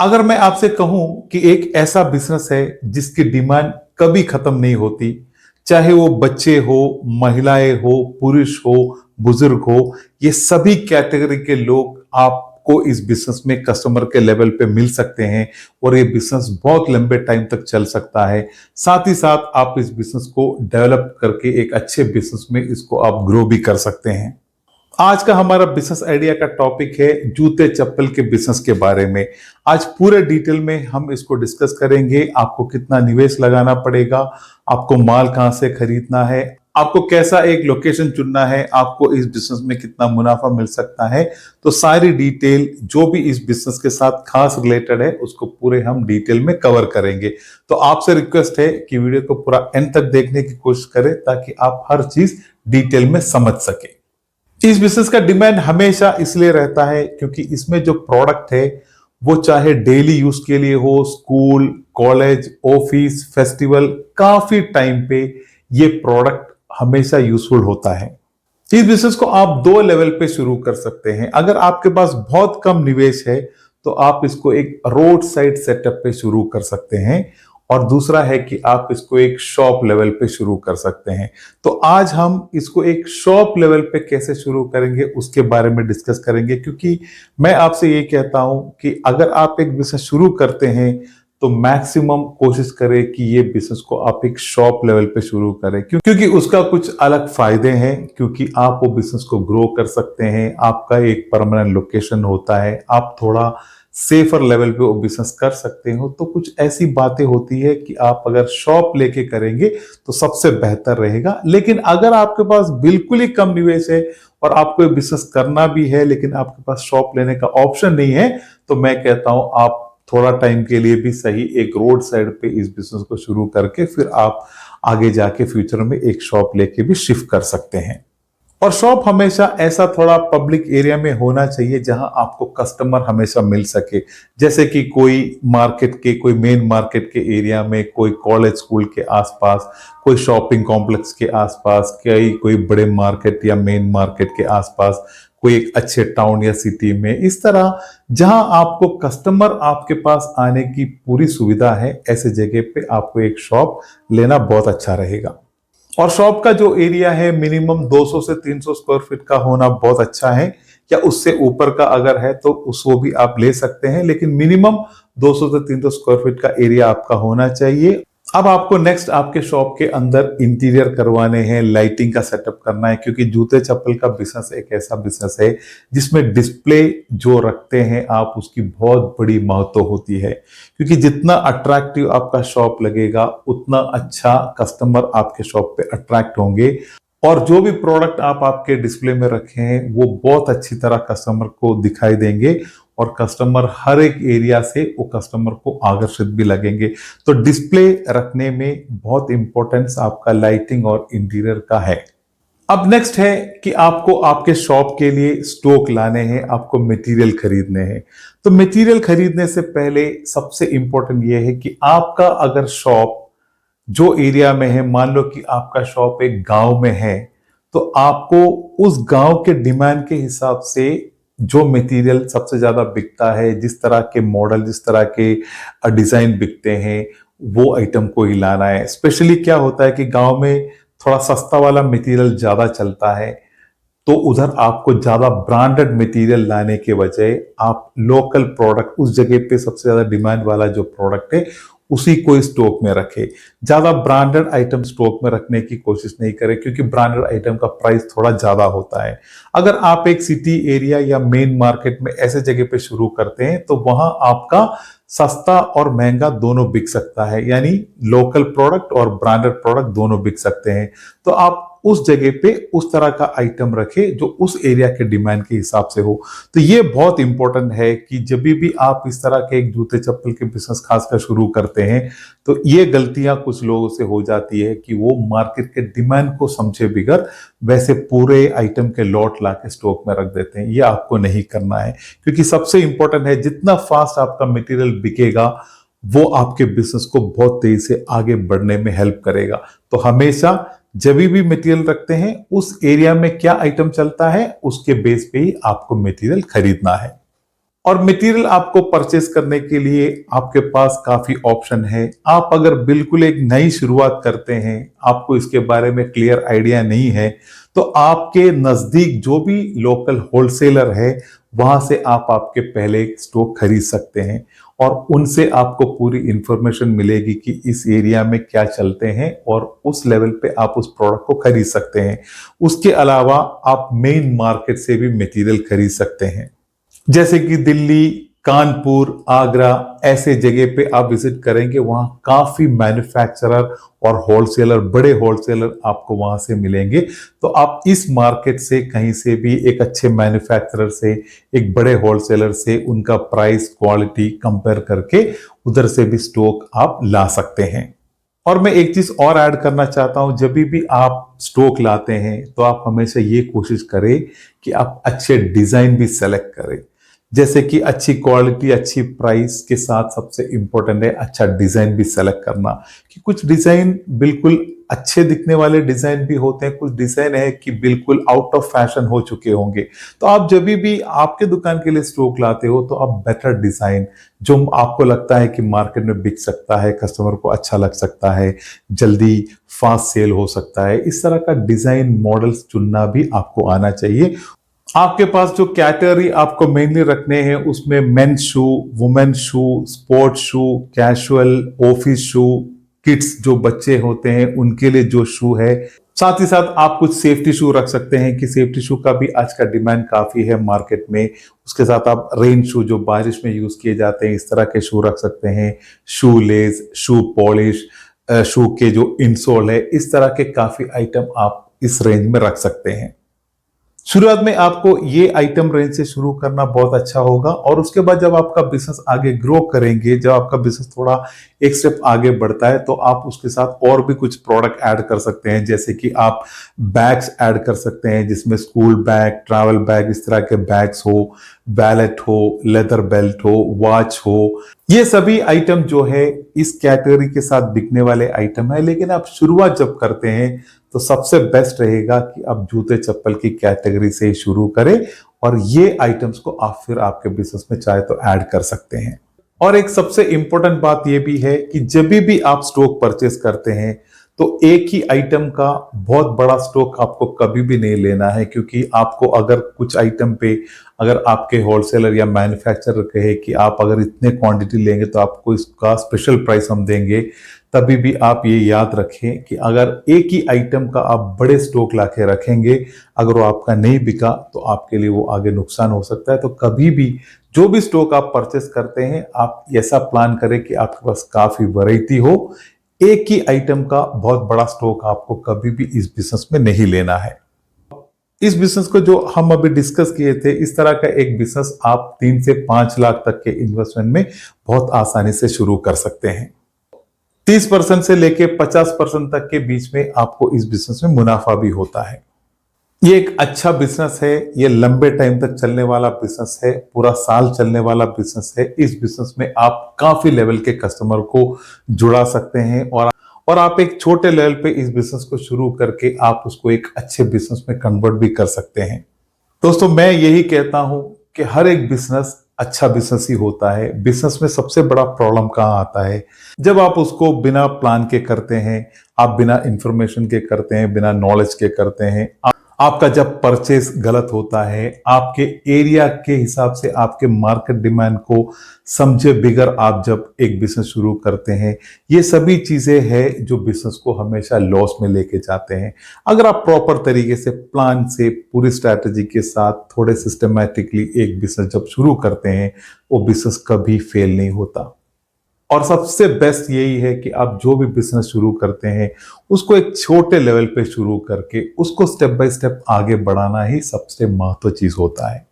अगर मैं आपसे कहूं कि एक ऐसा बिजनेस है जिसकी डिमांड कभी खत्म नहीं होती, चाहे वो बच्चे हो, महिलाएं हो, पुरुष हो, बुजुर्ग हो, ये सभी कैटेगरी के लोग आपको इस बिजनेस में कस्टमर के लेवल पे मिल सकते हैं और ये बिजनेस बहुत लंबे टाइम तक चल सकता है। साथ ही साथ आप इस बिजनेस को डेवलप करके एक अच्छे बिजनेस में इसको आप ग्रो भी कर सकते हैं। आज का हमारा बिजनेस आइडिया का टॉपिक है जूते चप्पल के बिजनेस के बारे में। आज पूरे डिटेल में हम इसको डिस्कस करेंगे। आपको कितना निवेश लगाना पड़ेगा, आपको माल कहां से खरीदना है, आपको कैसा एक लोकेशन चुनना है, आपको इस बिजनेस में कितना मुनाफा मिल सकता है। तो सारी डिटेल जो भी इस बिजनेस के साथ खास रिलेटेड है उसको पूरे हम डिटेल में कवर करेंगे। तो आपसे रिक्वेस्ट है कि वीडियो को पूरा एंड तक देखने की कोशिश करें ताकि आप हर चीज डिटेल में समझ सके। इस बिजनेस का डिमांड हमेशा इसलिए रहता है क्योंकि इसमें जो प्रोडक्ट है वो चाहे डेली यूज के लिए हो, स्कूल, कॉलेज, ऑफिस, फेस्टिवल, काफी टाइम पे ये प्रोडक्ट हमेशा यूजफुल होता है। इस बिजनेस को आप दो लेवल पे शुरू कर सकते हैं। अगर आपके पास बहुत कम निवेश है तो आप इसको एक रोड साइड सेटअप पे शुरू कर सकते हैं, और दूसरा है कि आप इसको एक शॉप लेवल पे शुरू कर सकते हैं। तो आज हम इसको एक शॉप लेवल पे कैसे शुरू करेंगे उसके बारे में डिस्कस करेंगे, क्योंकि मैं आपसे ये कहता हूं कि अगर आप एक बिजनेस शुरू करते हैं तो मैक्सिमम कोशिश करें कि ये बिजनेस को आप एक शॉप लेवल पे शुरू करें, क्योंकि उसका कुछ अलग फायदे हैं। क्योंकि आप वो बिजनेस को ग्रो कर सकते हैं, आपका एक परमानेंट लोकेशन होता है, आप थोड़ा सेफर लेवल पे वो बिजनेस कर सकते हो। तो कुछ ऐसी बातें होती है कि आप अगर शॉप लेके करेंगे तो सबसे बेहतर रहेगा। लेकिन अगर आपके पास बिल्कुल ही कम निवेश है और आपको बिजनेस करना भी है लेकिन आपके पास शॉप लेने का ऑप्शन नहीं है, तो मैं कहता हूं आप थोड़ा टाइम के लिए भी सही एक रोड साइड पे इस बिजनेस को शुरू करके फिर आप आगे जाके फ्यूचर में एक शॉप लेके भी शिफ्ट कर सकते हैं। और शॉप हमेशा ऐसा थोड़ा पब्लिक एरिया में होना चाहिए जहां आपको कस्टमर हमेशा मिल सके। जैसे कि कोई मार्केट के, कोई मेन मार्केट के एरिया में, कोई कॉलेज स्कूल के आसपास, कोई शॉपिंग कॉम्प्लेक्स के आसपास, कोई बड़े मार्केट या मेन मार्केट के आसपास, कोई एक अच्छे टाउन या सिटी में, इस तरह जहां आपको कस्टमर आपके पास आने की पूरी सुविधा है, ऐसे जगह पे आपको एक शॉप लेना बहुत अच्छा रहेगा। और शॉप का जो एरिया है मिनिमम 200 से 300 स्क्वायर फीट का होना बहुत अच्छा है, या उससे ऊपर का अगर है तो उसको भी आप ले सकते हैं, लेकिन मिनिमम 200 से 300 स्क्वायर फीट का एरिया आपका होना चाहिए। अब आपको नेक्स्ट आपके शॉप के अंदर इंटीरियर करवाने हैं, लाइटिंग का सेटअप करना है, क्योंकि जूते चप्पल का बिजनेस एक ऐसा बिजनेस है जिसमें डिस्प्ले जो रखते हैं आप उसकी बहुत बड़ी महत्व होती है। क्योंकि जितना अट्रैक्टिव आपका शॉप लगेगा उतना अच्छा कस्टमर आपके शॉप पे अट्रैक्ट होंगे, और जो भी प्रोडक्ट आप आपके डिस्प्ले में रखे हैं वो बहुत अच्छी तरह कस्टमर को दिखाई देंगे, और कस्टमर हर एक एरिया से वो कस्टमर को आकर्षित भी लगेंगे। तो डिस्प्ले रखने में बहुत इंपॉर्टेंस आपका लाइटिंग और इंटीरियर का है। अब नेक्स्ट है कि आपको आपके शॉप के लिए स्टॉक लाने हैं, आपको मटेरियल खरीदने हैं। तो मटेरियल खरीदने से पहले सबसे इंपॉर्टेंट ये है कि आपका अगर शॉप जो एरिया में है, मान लो कि आपका शॉप एक गांव में है, तो आपको उस गांव के डिमांड के हिसाब से जो मटेरियल सबसे ज्यादा बिकता है, जिस तरह के मॉडल, जिस तरह के डिजाइन बिकते हैं, वो आइटम को ही लाना है। स्पेशली क्या होता है कि गांव में थोड़ा सस्ता वाला मटेरियल ज्यादा चलता है, तो उधर आपको ज्यादा ब्रांडेड मटेरियल लाने के बजाय आप लोकल प्रोडक्ट, उस जगह पे सबसे ज्यादा डिमांड वाला जो प्रोडक्ट है उसी को स्टॉक में रखे। ज्यादा ब्रांडेड आइटम स्टॉक में रखने की कोशिश नहीं करें, क्योंकि ब्रांडेड आइटम का प्राइस थोड़ा ज्यादा होता है। अगर आप एक सिटी एरिया या मेन मार्केट में ऐसे जगह पे शुरू करते हैं तो वहां आपका सस्ता और महंगा दोनों बिक सकता है, यानी लोकल प्रोडक्ट और ब्रांडेड प्रोडक्ट दोनों बिक सकते हैं। तो आप उस जगह पे उस तरह का आइटम रखें जो उस एरिया के डिमांड के हिसाब से हो। तो ये बहुत इंपॉर्टेंट है कि जब भी आप इस तरह के एक जूते चप्पल के बिजनेस खासकर शुरू करते हैं तो ये गलतियां कुछ लोगों से हो जाती है कि वो मार्केट के डिमांड को समझे बिगर वैसे पूरे आइटम के लॉट ला के स्टॉक में रख देते हैं। ये आपको नहीं करना है, क्योंकि सबसे इंपॉर्टेंट है जितना फास्ट आपका मटेरियल बिकेगा वो आपके बिजनेस को बहुत तेजी से आगे बढ़ने में हेल्प करेगा। तो हमेशा जब भी मटेरियल रखते हैं उस एरिया में क्या आइटम चलता है उसके बेस पे ही आपको मटेरियल खरीदना है। और मटेरियल आपको परचेस करने के लिए आपके पास काफी ऑप्शन है। आप अगर बिल्कुल एक नई शुरुआत करते हैं, आपको इसके बारे में क्लियर आइडिया नहीं है, तो आपके नजदीक जो भी लोकल होलसेलर है वहां से आप आपके पहले स्टॉक खरीद सकते हैं और उनसे आपको पूरी इंफॉर्मेशन मिलेगी कि इस एरिया में क्या चलते हैं और उस लेवल पे आप उस प्रोडक्ट को खरीद सकते हैं। उसके अलावा आप मेन मार्केट से भी मटेरियल खरीद सकते हैं, जैसे कि दिल्ली, कानपुर, आगरा, ऐसे जगह पे आप विजिट करेंगे, वहां काफी मैन्युफैक्चरर और होलसेलर, बड़े होलसेलर आपको वहां से मिलेंगे। तो आप इस मार्केट से कहीं से भी एक अच्छे मैन्युफैक्चरर से, एक बड़े होलसेलर से उनका प्राइस क्वालिटी कंपेयर करके उधर से भी स्टॉक आप ला सकते हैं। और मैं एक चीज और ऐड करना चाहता हूं, जब भी आप स्टॉक लाते हैं तो आप हमेशा ये कोशिश करें कि आप अच्छे डिजाइन भी सेलेक्ट करें, जैसे कि अच्छी क्वालिटी, अच्छी प्राइस के साथ सबसे इंपॉर्टेंट है अच्छा डिजाइन भी सेलेक्ट करना। कि कुछ डिजाइन बिल्कुल अच्छे दिखने वाले डिजाइन भी होते हैं, कुछ डिजाइन है कि बिल्कुल आउट ऑफ फैशन हो चुके होंगे। तो आप जब भी आपके दुकान के लिए स्टॉक लाते हो तो आप बेटर डिजाइन, जो आपको लगता है कि मार्केट में बिक सकता है, कस्टमर को अच्छा लग सकता है, जल्दी फास्ट सेल हो सकता है, इस तरह का डिजाइन मॉडल्स चुनना भी आपको आना चाहिए। आपके पास जो कैटेगरी आपको मेनली रखने हैं उसमें मेंस शू, वुमेन शू, स्पोर्ट्स शू, कैजुअल, ऑफिस शू, किड्स जो बच्चे होते हैं उनके लिए जो शू है, साथ ही साथ आप कुछ सेफ्टी शू रख सकते हैं कि सेफ्टी शू का भी आज का डिमांड काफी है मार्केट में। उसके साथ आप रेन शू जो बारिश में यूज किए जाते हैं इस तरह के शू रख सकते हैं, शू लेस, शू पॉलिश, शू के जो इंसोल है, इस तरह के काफी आइटम आप इस रेंज में रख सकते हैं। शुरुआत में आपको ये आइटम रेंज से शुरू करना बहुत अच्छा होगा और उसके बाद जब आपका बिजनेस आगे ग्रो करेंगे, जब आपका बिजनेस थोड़ा एक स्टेप आगे बढ़ता है तो आप उसके साथ और भी कुछ प्रोडक्ट ऐड कर सकते हैं, जैसे कि आप बैग्स ऐड कर सकते हैं जिसमें स्कूल बैग, ट्रैवल बैग, इस तरह के बैग्स हो, वैलेट हो, लेदर बेल्ट हो, वॉच हो। ये सभी आइटम जो है इस कैटेगरी के साथ बिकने वाले आइटम है, लेकिन आप शुरुआत जब करते हैं तो सबसे बेस्ट रहेगा कि आप जूते चप्पल की कैटेगरी से शुरू करें और ये आइटम्स को आप फिर आपके बिजनेस में चाहे तो ऐड कर सकते हैं। और एक सबसे इंपॉर्टेंट बात यह भी है कि जब भी आप स्टॉक परचेस करते हैं तो एक ही आइटम का बहुत बड़ा स्टॉक आपको कभी भी नहीं लेना है, क्योंकि आपको अगर कुछ आइटम पे अगर आपके होलसेलर या मैन्युफैक्चरर कहे कि आप अगर इतने क्वांटिटी लेंगे तो आपको इसका स्पेशल प्राइस हम देंगे, तभी भी आप ये याद रखें कि अगर एक ही आइटम का आप बड़े स्टॉक लाके रखेंगे, अगर वो आपका नहीं बिका तो आपके लिए वो आगे नुकसान हो सकता है। तो कभी भी जो भी स्टॉक आप परचेस करते हैं आप ऐसा प्लान करें कि आपके पास काफी वैरायटी हो। एक ही आइटम का बहुत बड़ा स्टॉक आपको कभी भी इस बिजनेस में नहीं लेना है। इस बिजनेस को जो हम अभी डिस्कस किए थे, इस तरह का एक बिजनेस आप 3 से 5 लाख तक के इन्वेस्टमेंट में बहुत आसानी से शुरू कर सकते हैं। 30% से लेके 50% तक के बीच में आपको इस बिजनेस में मुनाफा भी होता है। ये एक अच्छा बिजनेस है, ये लंबे टाइम तक चलने वाला बिजनेस है, पूरा साल चलने वाला बिजनेस है। इस बिजनेस में आप काफी लेवल के कस्टमर को जुड़ा सकते हैं और आप एक छोटे लेवल पे इस बिजनेस को शुरू करके आप उसको एक अच्छे बिजनेस में कन्वर्ट भी कर सकते हैं। दोस्तों, मैं यही कहता हूं कि हर एक बिजनेस अच्छा बिजनेस ही होता है। बिजनेस में सबसे बड़ा प्रॉब्लम कहाँ आता है, जब आप उसको बिना प्लान के करते हैं, आप बिना इंफॉर्मेशन के करते हैं, बिना नॉलेज के करते हैं। आपका जब परचेस गलत होता है, आपके एरिया के हिसाब से आपके मार्केट डिमांड को समझे बिगर आप जब एक बिजनेस शुरू करते हैं, ये सभी चीजें हैं जो बिजनेस को हमेशा लॉस में लेके जाते हैं। अगर आप प्रॉपर तरीके से प्लान से पूरी स्ट्रैटेजी के साथ थोड़े सिस्टमैटिकली एक बिजनेस जब शुरू करते हैं, वो बिजनेस कभी फेल नहीं होता। और सबसे बेस्ट यही है कि आप जो भी बिजनेस शुरू करते हैं उसको एक छोटे लेवल पे शुरू करके उसको स्टेप बाय स्टेप आगे बढ़ाना ही सबसे महत्वपूर्ण चीज होता है।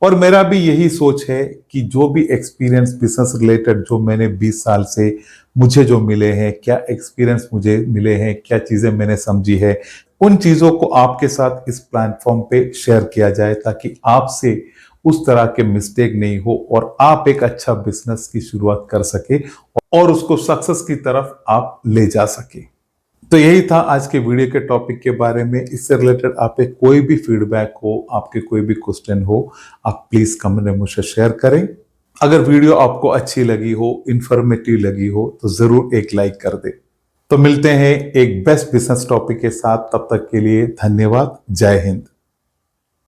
और मेरा भी यही सोच है कि जो भी एक्सपीरियंस बिजनेस रिलेटेड जो मैंने 20 साल से मुझे जो मिले हैं, क्या एक्सपीरियंस मुझे मिले हैं, क्या चीजें मैंने समझी है, उन चीजों को आपके साथ इस प्लेटफॉर्म पे शेयर किया जाए ताकि आपसे उस तरह के मिस्टेक नहीं हो और आप एक अच्छा बिजनेस की शुरुआत कर सके और उसको सक्सेस की तरफ आप ले जा सके। तो यही था आज के वीडियो के टॉपिक के बारे में। इससे रिलेटेड आप पे कोई भी फीडबैक हो, आपके कोई भी क्वेश्चन हो, आप प्लीज कमेंट में मुझसे शेयर करें। अगर वीडियो आपको अच्छी लगी हो, इंफॉर्मेटिव लगी हो, तो जरूर एक लाइक कर दे। तो मिलते हैं एक बेस्ट बिजनेस टॉपिक के साथ। तब तक के लिए धन्यवाद। जय हिंद।